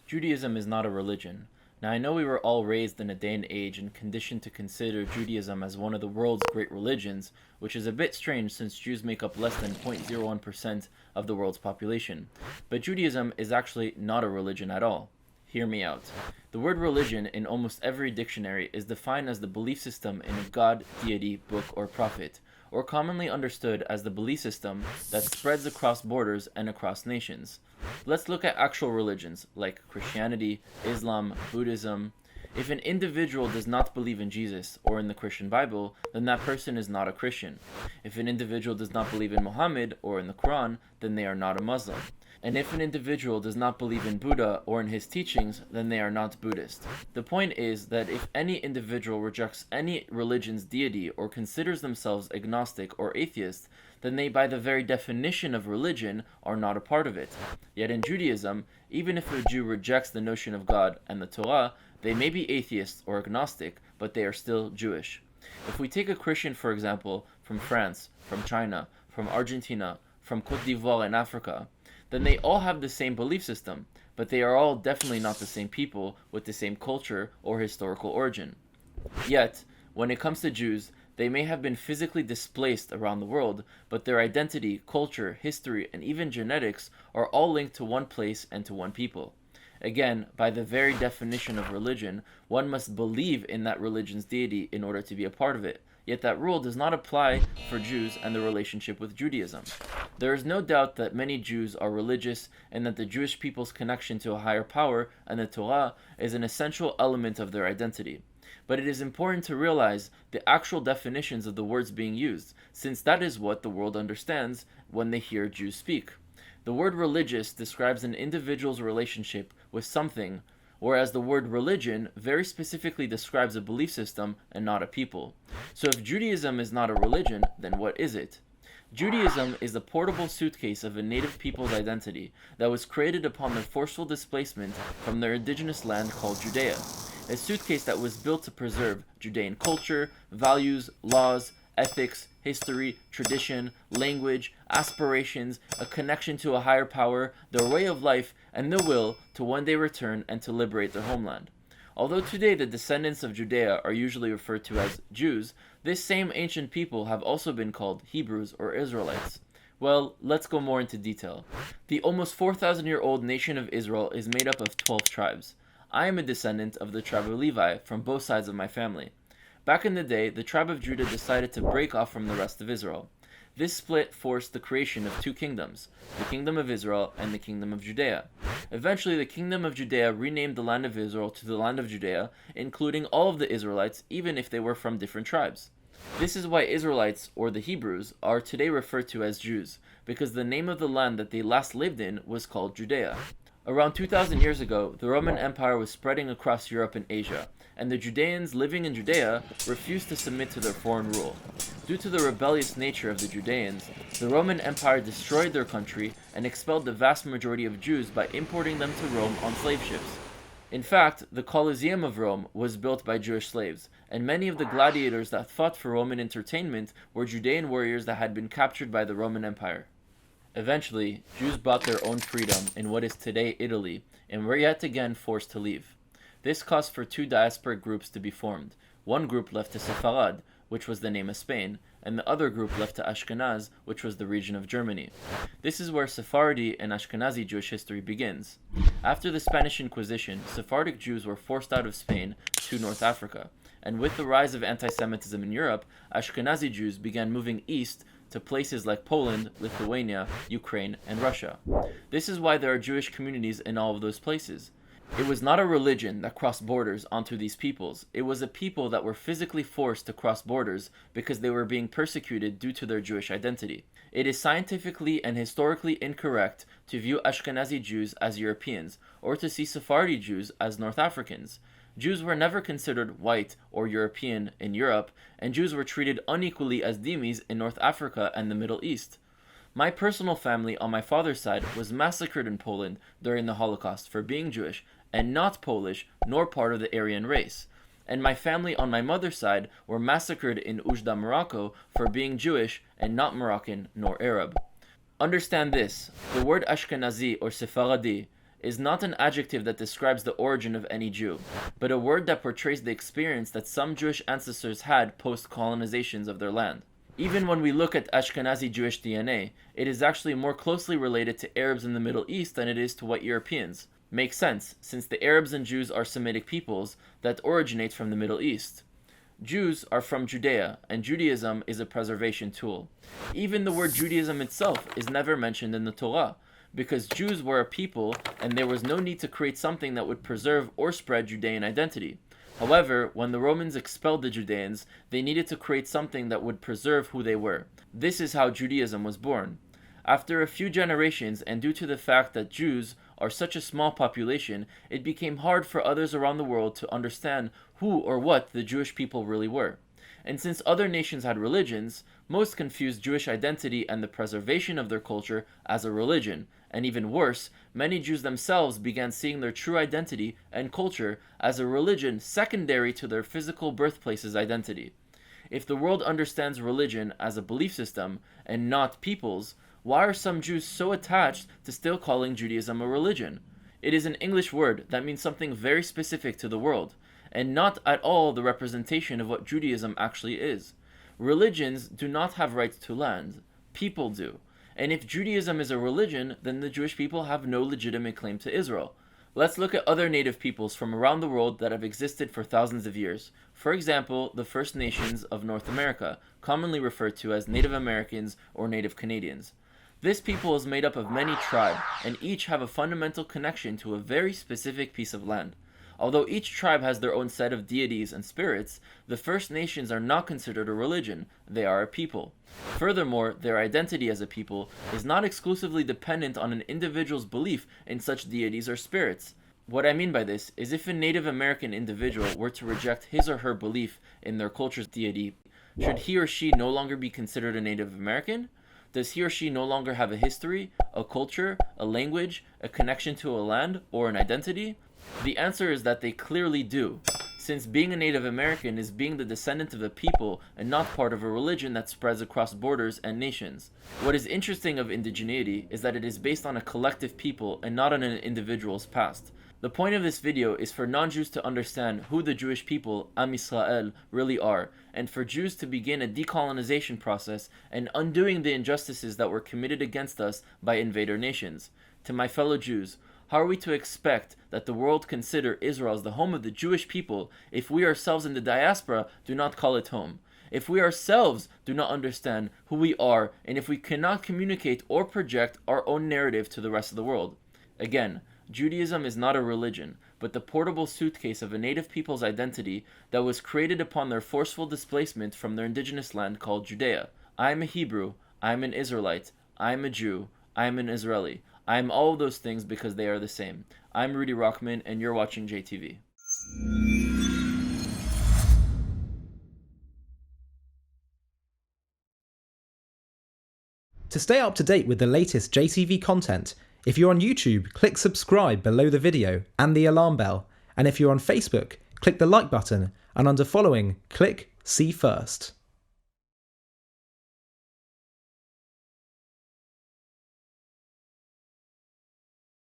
Judaism is not a religion. Now, I know we were all raised in a day and age and conditioned to consider Judaism as one of the world's great religions, which is a bit strange since Jews make up less than 0.01% of the world's population. But Judaism is actually not a religion at all. Hear me out. The word religion in almost every dictionary is defined as the belief system in a god, deity, book, or prophet, or commonly understood as the belief system that spreads across borders and across nations. Let's look at actual religions like Christianity, Islam, Buddhism. If an individual does not believe in Jesus or in the Christian Bible, then that person is not a Christian. If an individual does not believe in Muhammad or in the Quran, then they are not a Muslim. And if an individual does not believe in Buddha or in his teachings, then they are not Buddhist. The point is that if any individual rejects any religion's deity or considers themselves agnostic or atheist, then they, by the very definition of religion, are not a part of it. Yet in Judaism, even if a Jew rejects the notion of God and the Torah, they may be atheists or agnostic, but they are still Jewish. If we take a Christian, for example, from France, from China, from Argentina, from Côte d'Ivoire in Africa, then they all have the same belief system, but they are all definitely not the same people with the same culture or historical origin. Yet, when it comes to Jews, they may have been physically displaced around the world, but their identity, culture, history, and even genetics are all linked to one place and to one people. Again, by the very definition of religion, one must believe in that religion's deity in order to be a part of it. Yet that rule does not apply for Jews and the relationship with Judaism. There is no doubt that many Jews are religious and that the Jewish people's connection to a higher power and the Torah is an essential element of their identity. But it is important to realize the actual definitions of the words being used, since that is what the world understands when they hear Jews speak. The word religious describes an individual's relationship with something, whereas the word religion very specifically describes a belief system and not a people. So if Judaism is not a religion, then what is it? Judaism is the portable suitcase of a native people's identity that was created upon their forceful displacement from their indigenous land called Judea. A suitcase that was built to preserve Judean culture, values, laws, ethics, history, tradition, language, aspirations, a connection to a higher power, their way of life, and the will to one day return and to liberate their homeland. Although today the descendants of Judea are usually referred to as Jews, this same ancient people have also been called Hebrews or Israelites. Well, let's go more into detail. The almost 4,000-year-old nation of Israel is made up of 12 tribes. I am a descendant of the tribe of Levi from both sides of my family. Back in the day, the tribe of Judah decided to break off from the rest of Israel. This split forced the creation of two kingdoms, the kingdom of Israel and the kingdom of Judea. Eventually, the kingdom of Judea renamed the land of Israel to the land of Judea, including all of the Israelites, even if they were from different tribes. This is why Israelites, or the Hebrews, are today referred to as Jews, because the name of the land that they last lived in was called Judea. Around 2,000 years ago, the Roman Empire was spreading across Europe and Asia, and the Judeans living in Judea refused to submit to their foreign rule. Due to the rebellious nature of the Judeans, the Roman Empire destroyed their country and expelled the vast majority of Jews by importing them to Rome on slave ships. In fact, the Colosseum of Rome was built by Jewish slaves, and many of the gladiators that fought for Roman entertainment were Judean warriors that had been captured by the Roman Empire. Eventually, Jews bought their own freedom in what is today Italy, and were yet again forced to leave. This caused for two diasporic groups to be formed. One group left to Sepharad, which was the name of Spain, and the other group left to Ashkenaz, which was the region of Germany. This is where Sephardi and Ashkenazi Jewish history begins. After the Spanish Inquisition, Sephardic Jews were forced out of Spain to North Africa, and with the rise of anti-Semitism in Europe, Ashkenazi Jews began moving east to places like Poland, Lithuania, Ukraine, and Russia. This is why there are Jewish communities in all of those places. It was not a religion that crossed borders onto these peoples. It was a people that were physically forced to cross borders because they were being persecuted due to their Jewish identity. It is scientifically and historically incorrect to view Ashkenazi Jews as Europeans or to see Sephardi Jews as North Africans. Jews were never considered white or European in Europe, and Jews were treated unequally as dhimmis in North Africa and the Middle East. My personal family on my father's side was massacred in Poland during the Holocaust for being Jewish and not Polish nor part of the Aryan race. And my family on my mother's side were massacred in Oujda, Morocco for being Jewish and not Moroccan nor Arab. Understand this, the word Ashkenazi or Sephardi is not an adjective that describes the origin of any Jew, but a word that portrays the experience that some Jewish ancestors had post-colonizations of their land. Even when we look at Ashkenazi Jewish DNA, it is actually more closely related to Arabs in the Middle East than it is to white Europeans. Makes sense, since the Arabs and Jews are Semitic peoples that originate from the Middle East. Jews are from Judea, and Judaism is a preservation tool. Even the word Judaism itself is never mentioned in the Torah, because Jews were a people and there was no need to create something that would preserve or spread Judean identity. However, when the Romans expelled the Judeans, they needed to create something that would preserve who they were. This is how Judaism was born. After a few generations, and due to the fact that Jews are such a small population, it became hard for others around the world to understand who or what the Jewish people really were. And since other nations had religions, most confused Jewish identity and the preservation of their culture as a religion, and even worse, many Jews themselves began seeing their true identity and culture as a religion secondary to their physical birthplace's identity. If the world understands religion as a belief system and not peoples, why are some Jews so attached to still calling Judaism a religion? It is an English word that means something very specific to the world, and not at all the representation of what Judaism actually is. Religions do not have rights to land. People do. And if Judaism is a religion, then the Jewish people have no legitimate claim to Israel. Let's look at other native peoples from around the world that have existed for thousands of years. For example, the First Nations of North America, commonly referred to as Native Americans or Native Canadians. This people is made up of many tribes, and each have a fundamental connection to a very specific piece of land. Although each tribe has their own set of deities and spirits, the First Nations are not considered a religion, they are a people. Furthermore, their identity as a people is not exclusively dependent on an individual's belief in such deities or spirits. What I mean by this is if a Native American individual were to reject his or her belief in their culture's deity, should he or she no longer be considered a Native American? Does he or she no longer have a history, a culture, a language, a connection to a land, or an identity? The answer is that they clearly do, since being a Native American is being the descendant of a people and not part of a religion that spreads across borders and nations. What is interesting of indigeneity is that it is based on a collective people and not on an individual's past. The point of this video is for non-Jews to understand who the Jewish people, Am Yisrael, really are, and for Jews to begin a decolonization process and undoing the injustices that were committed against us by invader nations. To my fellow Jews, how are we to expect that the world consider Israel as the home of the Jewish people if we ourselves in the diaspora do not call it home? If we ourselves do not understand who we are, and if we cannot communicate or project our own narrative to the rest of the world? Again, Judaism is not a religion, but the portable suitcase of a native people's identity that was created upon their forceful displacement from their indigenous land called Judea. I am a Hebrew, I am an Israelite, I am a Jew, I am an Israeli. I am all of those things because they are the same. I'm Rudy Rochman, and you're watching JTV. To stay up to date with the latest JTV content, if you're on YouTube, click subscribe below the video and the alarm bell. And if you're on Facebook, click the like button, and under following, click see first.